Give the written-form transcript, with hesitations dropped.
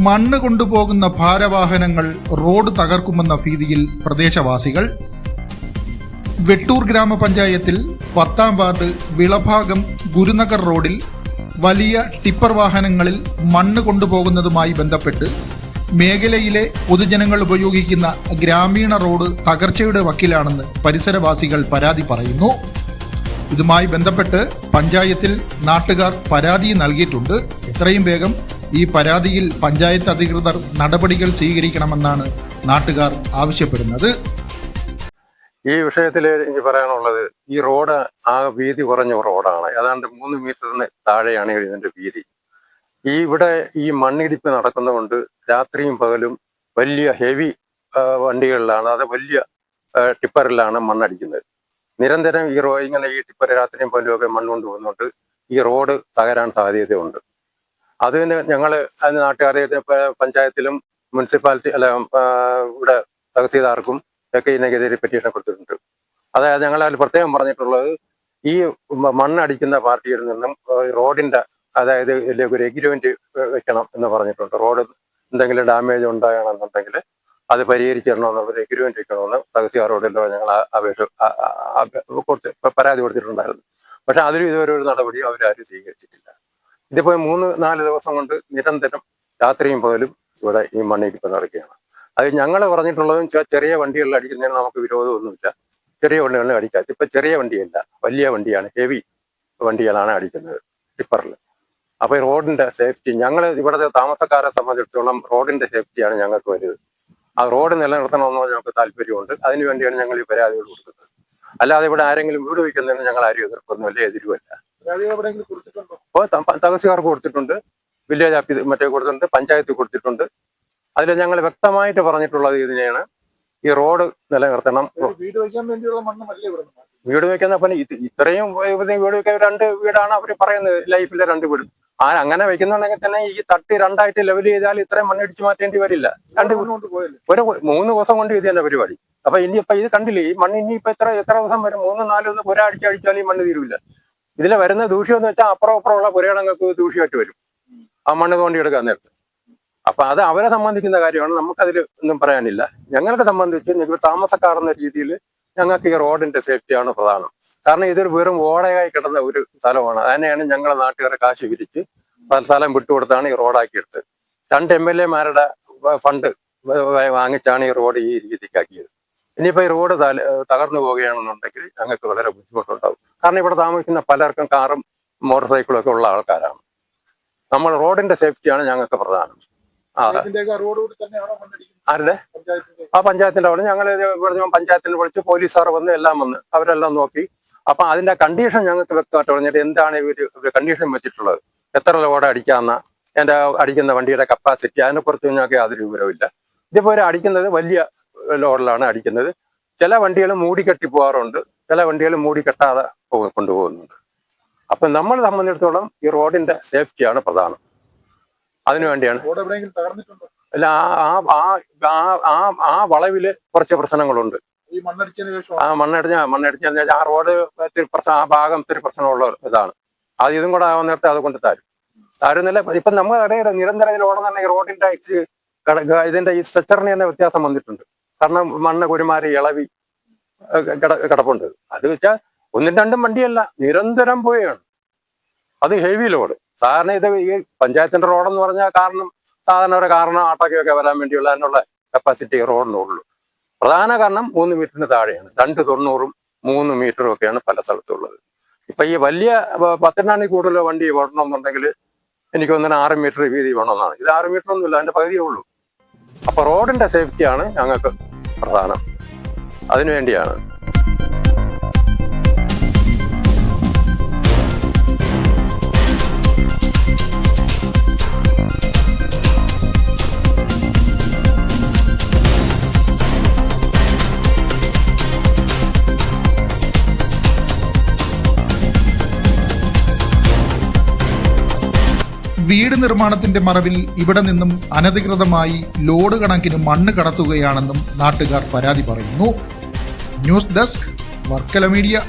മണ്ണ് കൊണ്ടുപോകുന്ന ഭാരവാഹനങ്ങൾ റോഡ് തകർക്കുമെന്ന ഭീതിയിൽ പ്രദേശവാസികൾ. വെട്ടൂർ ഗ്രാമപഞ്ചായത്തിൽ 10-ാം വാർഡ് വിളഭാഗം ഗുരുനഗർ റോഡിൽ വലിയ ടിപ്പർ വാഹനങ്ങളിൽ മണ്ണ് കൊണ്ടുപോകുന്നതുമായി ബന്ധപ്പെട്ട് മേഖലയിലെ പൊതുജനങ്ങൾ ഉപയോഗിക്കുന്ന ഗ്രാമീണ റോഡ് തകർച്ചയുടെ വക്കിലാണെന്ന് പരിസരവാസികൾ പരാതി പറയുന്നു. ഇതുമായി ബന്ധപ്പെട്ട് പഞ്ചായത്തിൽ നാട്ടുകാർ പരാതി നൽകിയിട്ടുണ്ട്. എത്രയും വേഗം ഈ പരാതിയിൽ പഞ്ചായത്ത് അധികൃതർ നടപടികൾ സ്വീകരിക്കണമെന്നാണ് നാട്ടുകാർ ആവശ്യപ്പെടുന്നത്. ഈ വിഷയത്തിൽ എനിക്ക് പറയാനുള്ളത്, ഈ റോഡ് വീതി കുറഞ്ഞ റോഡാണ്. ഏതാണ്ട് 3 മീറ്ററിന് താഴെയാണ് ഇതിന്റെ വീതി. ഇവിടെ ഈ മണ്ണിടിപ്പ് നടക്കുന്നതുകൊണ്ട് രാത്രിയും പകലും വലിയ ഹെവി വണ്ടികളിലാണ്, അത് വലിയ ടിപ്പറിലാണ് മണ്ണടിക്കുന്നത്. നിരന്തരം ഇങ്ങനെ ഈ ടിപ്പർ രാത്രിയും പകലും ഒക്കെ മണ്ണ് കൊണ്ടുപോകുന്നുണ്ട്. ഈ റോഡ് തകരാൻ സാധ്യതയുണ്ട്. അതിന് ഞങ്ങൾ നാട്ടുകാരെ പഞ്ചായത്തിലും മുനിസിപ്പാലിറ്റി ഇവിടെ തഹസീൽദാർക്കും ഒക്കെ ഇതിനെതിരെ പെറ്റീഷൻ കൊടുത്തിട്ടുണ്ട്. അതായത് ഞങ്ങൾ അതിൽ പ്രത്യേകം പറഞ്ഞിട്ടുള്ളത്, ഈ മണ്ണടിക്കുന്ന പാർട്ടിയിൽ നിന്നും റോഡിന്റെ അതായത് ഒരു എഗ്രിമെന്റ് വെക്കണം എന്ന് പറഞ്ഞിട്ടുണ്ട്. റോഡ് എന്തെങ്കിലും ഡാമേജ് ഉണ്ടാകണമെന്നുണ്ടെങ്കിൽ അത് പരിഹരിച്ചിടണമെന്നുള്ളൊരു എഗ്രിമെന്റ് വെക്കണമെന്ന് തഹസീൽദാരോടല്ലോ ഞങ്ങൾ പരാതി കൊടുത്തിട്ടുണ്ടായിരുന്നു. പക്ഷെ അതിലും ഇതുവരെ ഒരു നടപടിയും അവരാരും സ്വീകരിച്ചിട്ടില്ല. ഇതിപ്പോ 3-4 ദിവസം കൊണ്ട് നിരന്തരം രാത്രിയും പകലും ഇവിടെ ഈ മണ്ണിടിപ്പ് നടക്കുകയാണ്. അത് ഞങ്ങൾ പറഞ്ഞിട്ടുള്ളതും ചെറിയ വണ്ടികളിൽ അടിക്കുന്നതിന് നമുക്ക് വിരോധമൊന്നുമില്ല. ചെറിയ വണ്ടികളിൽ അടിക്കാം. ഇപ്പൊ ചെറിയ വണ്ടിയല്ല, വലിയ വണ്ടിയാണ്, ഹെവി വണ്ടികളാണ് അടിക്കുന്നത് ടിപ്പറിൽ. അപ്പൊ ഈ റോഡിന്റെ സേഫ്റ്റി, ഞങ്ങൾ ഇവിടുത്തെ താമസക്കാരെ സംബന്ധിച്ചിടത്തോളം റോഡിന്റെ സേഫ്റ്റിയാണ് ഞങ്ങൾക്ക് വലുത്. ആ റോഡ് നിലനിർത്തണമെന്ന് ഞങ്ങൾക്ക് താല്പര്യമുണ്ട്. അതിനു വേണ്ടിയാണ് ഞങ്ങൾ ഈ പരാതികൾ കൊടുക്കുന്നത്. അല്ലാതെ ഇവിടെ ആരെങ്കിലും വീട് വയ്ക്കുന്നതിന് ഞങ്ങൾ ആരും എതിർപ്പൊന്നുമല്ല, എതിരുമല്ല. അപ്പോൾ തഹസീൽദാർക്ക് കൊടുത്തിട്ടുണ്ട്, വില്ലേജ് ഓഫീസ് കൊടുത്തിട്ടുണ്ട്, പഞ്ചായത്ത് കൊടുത്തിട്ടുണ്ട്. അതിൽ ഞങ്ങൾ വ്യക്തമായിട്ട് പറഞ്ഞിട്ടുള്ളത് ഇതിനെയാണ്, ഈ റോഡ് നിലനിർത്തണം. വീട് വയ്ക്കുന്ന ഇത്രയും വീട് വയ്ക്കാൻ 2 വീടാണ് അവർ പറയുന്നത്, ലൈഫിലെ 2 വീട്. അങ്ങനെ വെക്കുന്നുണ്ടെങ്കിൽ തന്നെ ഈ തട്ടി 2ആയിട്ട് ലെവൽ ചെയ്താൽ ഇത്രയും മണ്ണിടിച്ച് മാറ്റേണ്ടി വരില്ല. 3 ദിവസം കൊണ്ട് ഇത് തന്നെ പരിപാടി. അപ്പൊ ഇനിയിപ്പൊ ഇത് കണ്ടില്ലേ, ഈ മണ്ണ് ഇനിയിപ്പോ എത്ര ദിവസം വരും? 3-4 ഒരാഴ്ച അടിച്ചാൽ ഈ മണ്ണ് തീരുവില്ല. ഇതിലെ വരുന്ന ദൂഷ്യം എന്ന് വെച്ചാൽ അപ്പുറമുള്ള പുരയിടങ്ങൾക്ക് ദൂഷ്യമായിട്ട് വരും ആ മണ്ണ് തോണ്ടിയെടുക്കാൻ നേരത്ത്. അപ്പൊ അത് അവരെ സംബന്ധിക്കുന്ന കാര്യമാണ്, നമുക്കതിൽ ഒന്നും പറയാനില്ല. ഞങ്ങളെ സംബന്ധിച്ച് ഞങ്ങൾ താമസക്കാർ എന്ന രീതിയിൽ ഞങ്ങൾക്ക് ഈ റോഡിന്റെ സേഫ്റ്റിയാണ് പ്രധാനം. കാരണം ഇതൊരു വെറും ഓടയായി കിടന്ന ഒരു സ്ഥലമാണ്. അതിനെയാണ് ഞങ്ങളെ നാട്ടുകാരെ കാശ് വിരിച്ച് സ്ഥലം വിട്ടുകൊടുത്താണ് ഈ റോഡാക്കിയെടുത്തത്. 2 MLA-മാരുടെ ഫണ്ട് വാങ്ങിച്ചാണ് ഈ റോഡ് ഈ രീതിക്കാക്കിയത്. ഇനിയിപ്പോ ഈ റോഡ് തകർന്നു പോവുകയാണെന്നുണ്ടെങ്കിൽ ഞങ്ങൾക്ക് വളരെ ബുദ്ധിമുട്ടുണ്ടാവും. കാരണം ഇവിടെ താമസിക്കുന്ന പലർക്കും കാറും മോട്ടോർ സൈക്കിളും ഒക്കെ ഉള്ള ആൾക്കാരാണ്. നമ്മൾ റോഡിന്റെ സേഫ്റ്റിയാണ് ഞങ്ങൾക്ക് പ്രധാനം. ആരുടെ? ആ പഞ്ചായത്തിന്റെ അവിടെ ഞങ്ങൾ പഞ്ചായത്തിന് വിളിച്ച് പോലീസുകാർ വന്ന് എല്ലാം വന്ന് അവരെല്ലാം നോക്കി. അപ്പൊ അതിന്റെ കണ്ടീഷൻ ഞങ്ങൾക്ക് വ്യക്തമായിട്ട് പറഞ്ഞിട്ട് എന്താണ് ഇവര് കണ്ടീഷൻ വെച്ചിട്ടുള്ളത്, എത്ര ലോഡ് അടിക്കാമെന്ന, എന്റെ അടിക്കുന്ന വണ്ടിയുടെ കപ്പാസിറ്റി, അതിനെക്കുറിച്ച് ഞങ്ങൾക്ക് യാതൊരു വിവരമില്ല. ഇതുപോലെ അടിക്കുന്നത് വലിയ ലോഡിലാണ് അടിക്കുന്നത്. ചില വണ്ടികൾ മൂടിക്കെട്ടി പോകാറുണ്ട്, ചില വണ്ടികൾ മൂടിക്കെട്ടാതെ കൊണ്ടുപോകുന്നുണ്ട്. അപ്പൊ നമ്മളെ സംബന്ധിച്ചിടത്തോളം ഈ റോഡിന്റെ സേഫ്റ്റിയാണ് പ്രധാനം. അതിനുവേണ്ടിയാണ്. അല്ല, ആ വളവില് കുറച്ച് പ്രശ്നങ്ങളുണ്ട്. മണ്ണടിച്ച ആ റോഡ് ആ ഭാഗം ഇത്തിരി പ്രശ്നമുള്ള ഇതാണ്. അത് ഇതും കൂടെ ആവുന്ന നേരത്തെ അത് കൊണ്ട് താരുന്നില്ല. ഇപ്പൊ നമ്മൾ അറിയാം, നിരന്തരം ഇതിൽ ഓടുന്ന ഈ റോഡിന്റെ ഇതിന്റെ ഈ സ്ട്രക്ചറിന് തന്നെ വ്യത്യാസം വന്നിട്ടുണ്ട്. കാരണം മണ്ണ് കുരുമാരി ഇളവി കിടപ്പുണ്ട്. അത് വെച്ചാൽ 1-2 വണ്ടിയല്ല, നിരന്തരം പോവുകയാണ്. അത് ഹെവി ലോഡ്. സാധാരണ ഇത് ഈ പഞ്ചായത്തിന്റെ റോഡെന്ന് പറഞ്ഞാൽ സാധാരണ ഒരു കാറിനോ ആട്ടോയ്ക്കൊക്കെ വരാൻ വേണ്ടിയുള്ള അതിനുള്ള കപ്പാസിറ്റി റോഡിനുള്ളൂ. പ്രധാന കാരണം 3 മീറ്ററിന് താഴെയാണ്. 290-ഉം 3 മീറ്ററും ഒക്കെയാണ് പല സ്ഥലത്തുള്ളത്. ഇപ്പൊ ഈ വലിയ 10 കൂടുതൽ വണ്ടി ഓടണമെന്നുണ്ടെങ്കിൽ എനിക്ക് 6 മീറ്റർ വീതി വേണമെന്നാണ്. ഇത് 6 മീറ്റർ ഒന്നുമില്ല, അതിന്റെ പകുതിയേ ഉള്ളൂ. അപ്പൊ റോഡിന്റെ സേഫ്റ്റിയാണ് ഞങ്ങൾക്ക് പ്രധാനം. അതിനുവേണ്ടിയാണ്. വീട് നിർമ്മാണത്തിന്റെ മറവിൽ ഇവിടെ നിന്നും അനധികൃതമായി ലോഡ് കണക്കിന് മണ്ണ് കടത്തുകയാണെന്നും നാട്ടുകാർ പരാതി പറയുന്നു. News desk Varkala media.